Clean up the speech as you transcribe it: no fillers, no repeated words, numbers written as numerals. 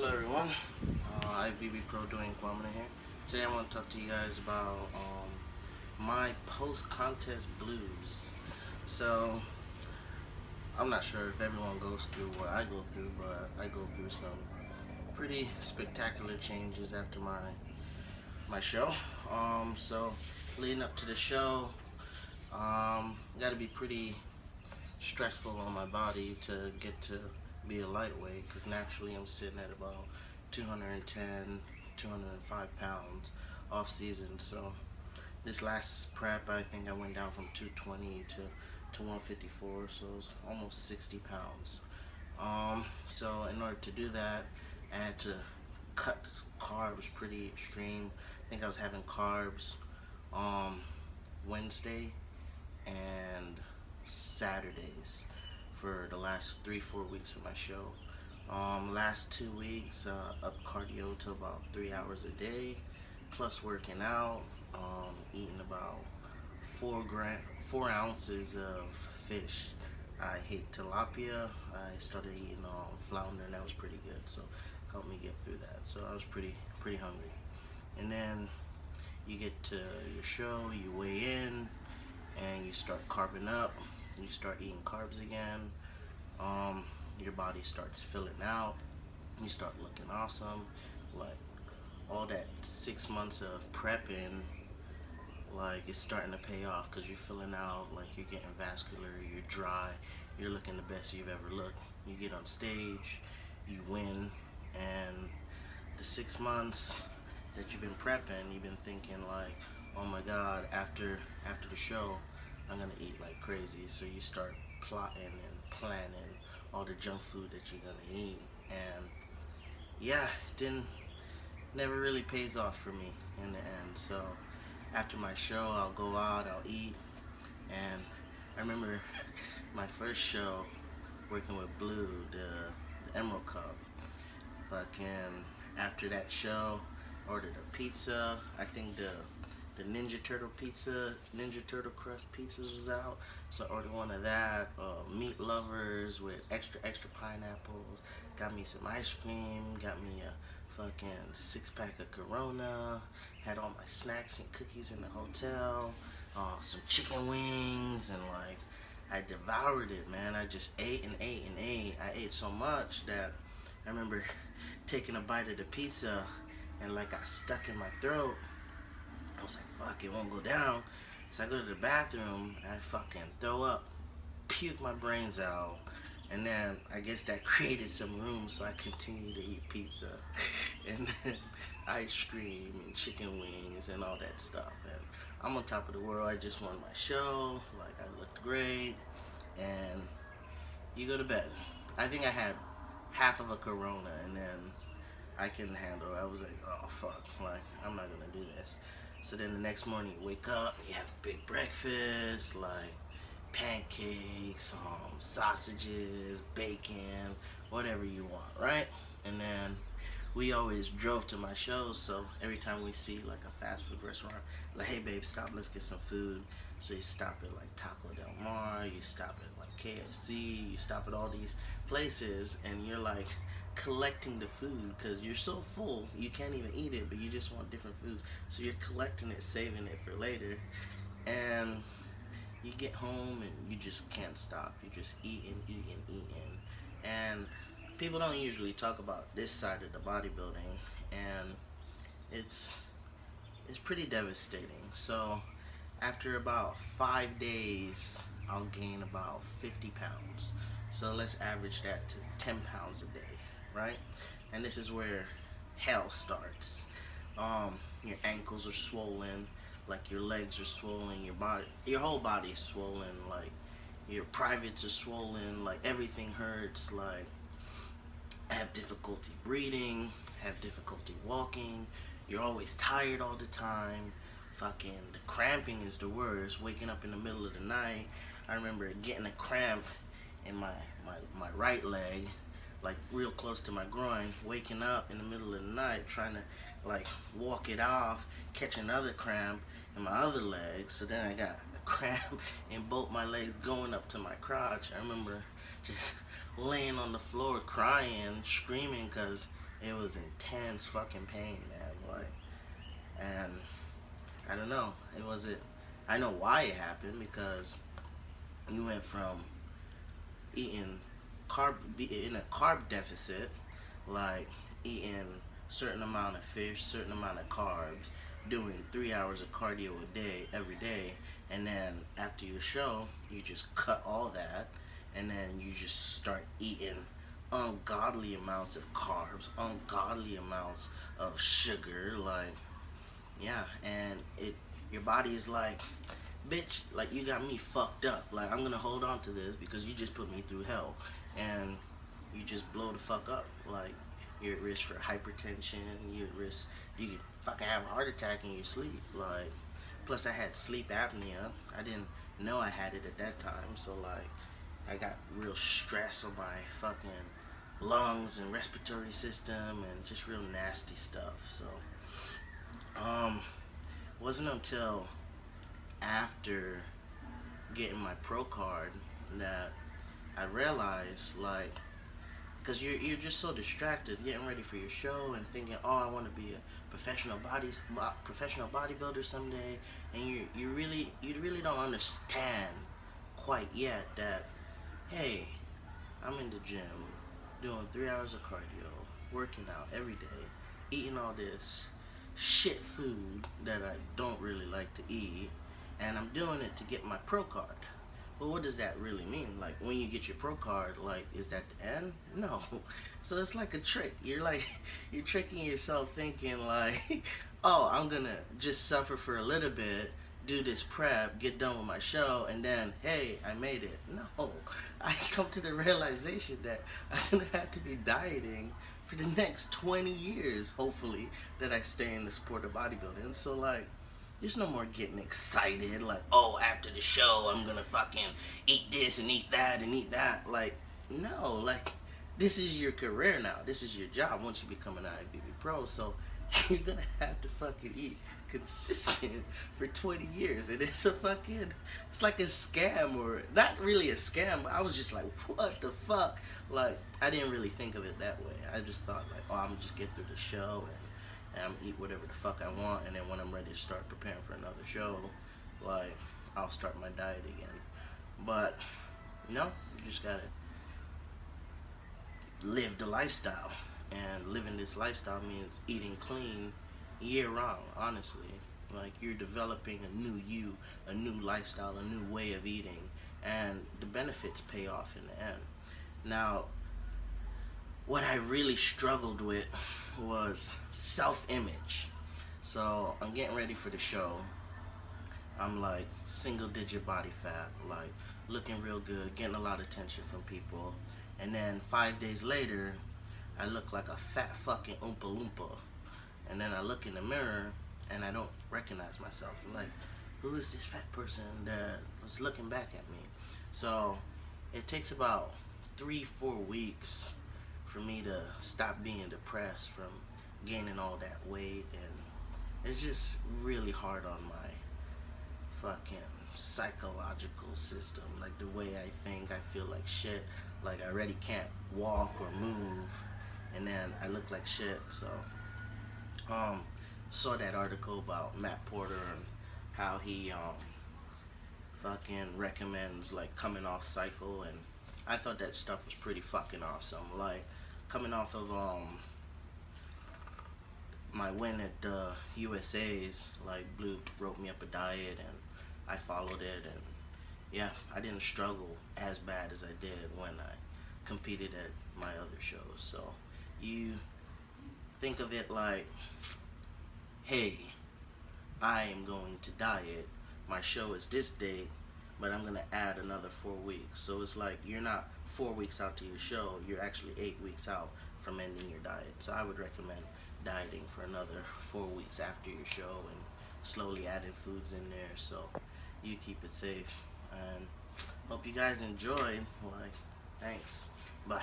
Hello everyone, IFBB PRO Dwayne Quamina here. Today I want to talk to you guys about my post-contest blues. So, I'm not sure if everyone goes through what I go through, but I go through some pretty spectacular changes after my show. So leading up to the show, got to be pretty stressful on my body to get to be a lightweight because naturally I'm sitting at about 210, 205 pounds off season. So this last prep, I think I went down from 220 to 154, so it was almost 60 pounds. So in order to do that, I had to cut carbs pretty extreme. I think I was having carbs Wednesday and Saturdays for the last 3-4 weeks of my show. Last 2 weeks, up cardio to about 3 hours a day, plus working out, eating about 4 ounces of fish. I hate tilapia. I started eating flounder, and that was pretty good. So helped me get through that. So I was pretty hungry. And then you get to your show, you weigh in, and you start carbing up. You start eating carbs again. Your body starts filling out. You start looking awesome. Like all that 6 months of prepping, like it's starting to pay off because you're filling out. Like you're getting vascular. You're dry. You're looking the best you've ever looked. You get on stage, you win, and the 6 months that you've been prepping, you've been thinking like, oh my God, after the show, I'm gonna eat like crazy. So you start plotting and planning all the junk food that you're gonna eat, and yeah, it didn't never really pays off for me in the end. So after my show, I'll go out, I'll eat, and I remember my first show working with Blue, the Emerald Cup. Fucking after that show, ordered a pizza. I think the Ninja Turtle pizza, Ninja Turtle crust pizzas was out, so I ordered one of that. Meat lovers with extra pineapples. Got me some ice cream. Got me a fucking 6-pack of Corona. Had all my snacks and cookies in the hotel. Some chicken wings, and like I devoured it, man. I just ate and ate and ate. I ate so much that I remember taking a bite of the pizza and like got stuck in my throat. I was like, fuck, it won't go down. So I go to the bathroom, and I fucking throw up, puke my brains out, and then I guess that created some room, so I continued to eat pizza, and then ice cream and chicken wings and all that stuff. And I'm on top of the world. I just won my show. Like I looked great, and you go to bed. I think I had half of a Corona, and then I couldn't handle it. I was like, oh fuck, like I'm not gonna do this. So then the next morning you wake up, you have a big breakfast, like pancakes, sausages, bacon, whatever you want, right? And then we always drove to my shows, so every time we see like a fast food restaurant, like, hey babe, stop, let's get some food. So you stop at like Taco Del Mar, you stop at like KFC, you stop at all these places, and you're like collecting the food because you're so full you can't even eat it, but you just want different foods, so you're collecting it, saving it for later. And you get home and you just can't stop. You're just eating. And people don't usually talk about this side of the bodybuilding, and it's pretty devastating. So after about 5 days, I'll gain about 50 pounds. So let's average that to 10 pounds a day, right? And this is where hell starts. Your ankles are swollen, like your legs are swollen, your whole body is swollen, like your privates are swollen, like everything hurts, like I have difficulty breathing, have difficulty walking, you're always tired all the time. Fucking the cramping is the worst. Waking up in the middle of the night, I remember getting a cramp in my right leg, like real close to my groin, waking up in the middle of the night trying to like walk it off, catch another cramp in my other leg. So then I got a cramp in both my legs going up to my crotch. I remember just laying on the floor crying, screaming because It was intense fucking pain, man. Like, and I don't know. It wasn't. I know why it happened because you went from eating in a carb deficit, like eating certain amount of fish, certain amount of carbs, doing 3 hours of cardio a day every day, and then after your show, you just cut all that, and then you just start eating ungodly amounts of carbs, ungodly amounts of sugar, like yeah, and it your body is like, bitch, like you got me fucked up. Like I'm gonna hold on to this because you just put me through hell, and you just blow the fuck up. Like you're at risk for hypertension. You're at risk. You could fucking have a heart attack in your sleep. Like plus I had sleep apnea. I didn't know I had it at that time. So like I got real stress on my fucking lungs and respiratory system and just real nasty stuff. So um wasn't until after getting my pro card that I realized like because you're just so distracted getting ready for your show and thinking, oh, I want to be a professional bodybuilder someday, and you really don't understand quite yet that hey, I'm in the gym doing 3 hours of cardio, working out every day, eating all this shit food that I don't really like to eat, and I'm doing it to get my pro card. But what does that really mean? Like when you get your pro card, like is that the end? No. So it's like a trick. You're like you're tricking yourself thinking like, oh, I'm gonna just suffer for a little bit, do this prep, get done with my show, and then hey, I made it. No. I come to the realization that I'm gonna have to be dieting for the next 20 years, hopefully, that I stay in the sport of bodybuilding. So like there's no more getting excited like, oh, after the show I'm gonna fucking eat this and eat that and eat that. Like, no, like this is your career now. This is your job once you become an IFBB pro. So you're gonna have to fucking eat consistent for 20 years. And it's like a scam, or not really a scam, but I was just like, what the fuck? Like, I didn't really think of it that way. I just thought like, oh, I'm gonna just get through the show and I'm eat whatever the fuck I want, and then when I'm ready to start preparing for another show, like I'll start my diet again. But no, you just gotta live the lifestyle, and living this lifestyle means eating clean year round. Honestly, like you're developing a new you, a new lifestyle, a new way of eating, and the benefits pay off in the end. Now, what I really struggled with was self-image. So I'm getting ready for the show. I'm like single digit body fat, like looking real good, getting a lot of attention from people. And then 5 days later, I look like a fat fucking Oompa Loompa. And then I look in the mirror and I don't recognize myself. Like, who is this fat person that was looking back at me? So it takes about 3-4 weeks for me to stop being depressed from gaining all that weight, and it's just really hard on my fucking psychological system. Like the way I think, I feel like shit. Like I already can't walk or move, and then I look like shit. So saw that article about Matt Porter and how he fucking recommends like coming off cycle, and I thought that stuff was pretty fucking awesome. Like coming off of my win at the USA's, like Blue wrote me up a diet and I followed it, and yeah, I didn't struggle as bad as I did when I competed at my other shows. So you think of it like, hey, I am going to diet. My show is this date, but I'm gonna add another 4 weeks. So it's like you're not 4 weeks out to your show, you're actually 8 weeks out from ending your diet. So I would recommend dieting for another 4 weeks after your show and slowly adding foods in there so you keep it safe. And hope you guys enjoyed. Like, thanks. Bye.